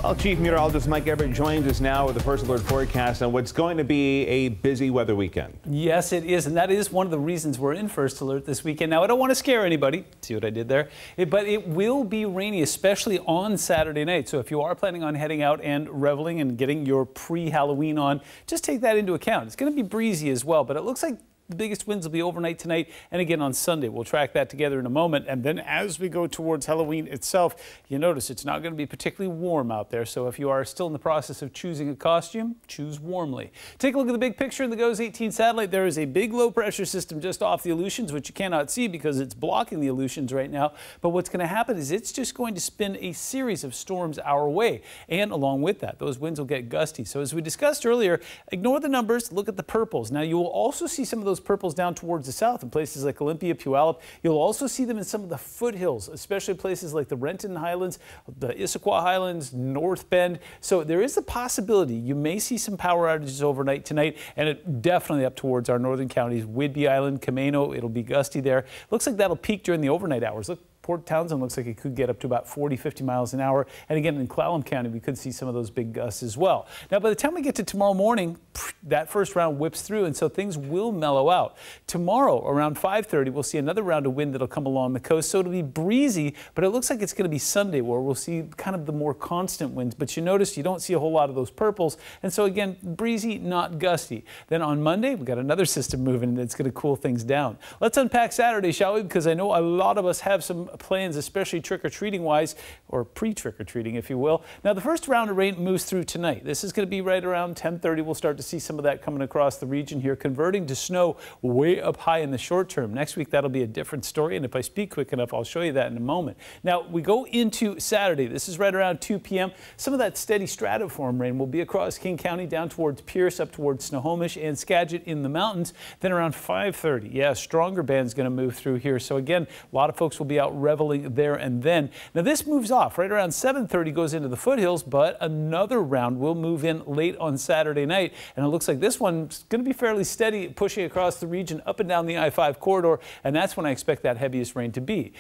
Well, Chief Meteorologist Mike Everett joins us now with the first alert forecast on what's going to be a busy weather weekend. Yes, it is, and that is one of the reasons we're in first alert this weekend. Now, I don't want to scare anybody. See what I did there? But it will be rainy, especially on Saturday night. So if you are planning on heading out and reveling and getting your pre-Halloween on, just take that into account. It's going to be breezy as well, but it looks like the biggest winds will be overnight tonight and again on Sunday. We'll track that together in a moment. And then as we go towards Halloween itself, you notice it's not going to be particularly warm out there. So if you are still in the process of choosing a costume, choose warmly. Take a look at the big picture in the GOES 18 satellite. There is a big low pressure system just off the Aleutians, which you cannot see because it's blocking the Aleutians right now. But what's going to happen is it's just going to spin a series of storms our way. And along with that, those winds will get gusty. So as we discussed earlier, ignore the numbers, look at the purples. Now you will also see some of those purples down towards the south in places like Olympia, Puyallup. You'll also see them in some of the foothills, especially places like the Renton Highlands, the Issaquah Highlands, North Bend. So there is a possibility you may see some power outages overnight tonight, and it definitely up towards our northern counties, Whidbey Island, Camano. It'll be gusty there. Looks like that'll peak during the overnight hours. Look, Port Townsend looks like it could get up to about 40-50 miles an hour. And again, in Clallam County, we could see some of those big gusts as well. Now, by the time we get to tomorrow morning, that first round whips through, and so things will mellow out. Tomorrow, around 5:30, we'll see another round of wind that'll come along the coast. So it'll be breezy, but it looks like it's going to be Sunday where we'll see kind of the more constant winds. But you notice you don't see a whole lot of those purples. And so again, breezy, not gusty. Then on Monday, we've got another system moving that's going to cool things down. Let's unpack Saturday, shall we? Because I know a lot of us have some plans, especially trick-or-treating wise, or pre-trick-or-treating, if you will. Now, the first round of rain moves through tonight. This is going to be right around 10:30. We'll start to see some of that coming across the region here, converting to snow way up high in the short term. Next week, that'll be a different story, and if I speak quick enough, I'll show you that in a moment. Now, we go into Saturday. This is right around 2 p.m. Some of that steady stratiform rain will be across King County, down towards Pierce, up towards Snohomish and Skagit in the mountains. Then around 5:30, yeah, stronger band's going to move through here. So again, a lot of folks will be out reveling there and then. Now this moves off right around 7:30, goes into the foothills, but another round will move in late on Saturday night, and it looks like this one's going to be fairly steady, pushing across the region up and down the I-5 corridor, and that's when I expect that heaviest rain to be.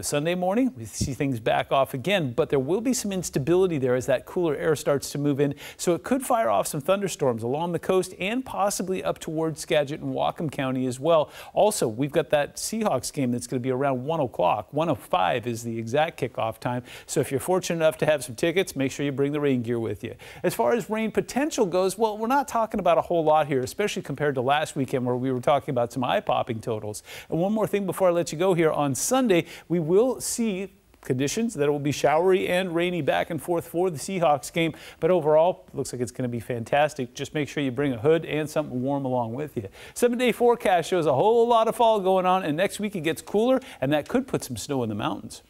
Sunday morning, we see things back off again, but there will be some instability there as that cooler air starts to move in, so it could fire off some thunderstorms along the coast and possibly up towards Skagit and Whatcom County as well. Also, we've got that Seahawks game that's going to be around 1 o'clock. 1:05 is the exact kickoff time, so if you're fortunate enough to have some tickets, make sure you bring the rain gear with you. As far as rain potential goes, well, we're not talking about a whole lot here, especially compared to last weekend where we were talking about some eye-popping totals. And one more thing before I let you go here, on Sunday, we will see conditions that it will be showery and rainy back and forth for the Seahawks game, but overall it looks like it's going to be fantastic. Just make sure you bring a hood and something warm along with you. 7-day forecast shows a whole lot of fall going on, and next week it gets cooler, and that could put some snow in the mountains.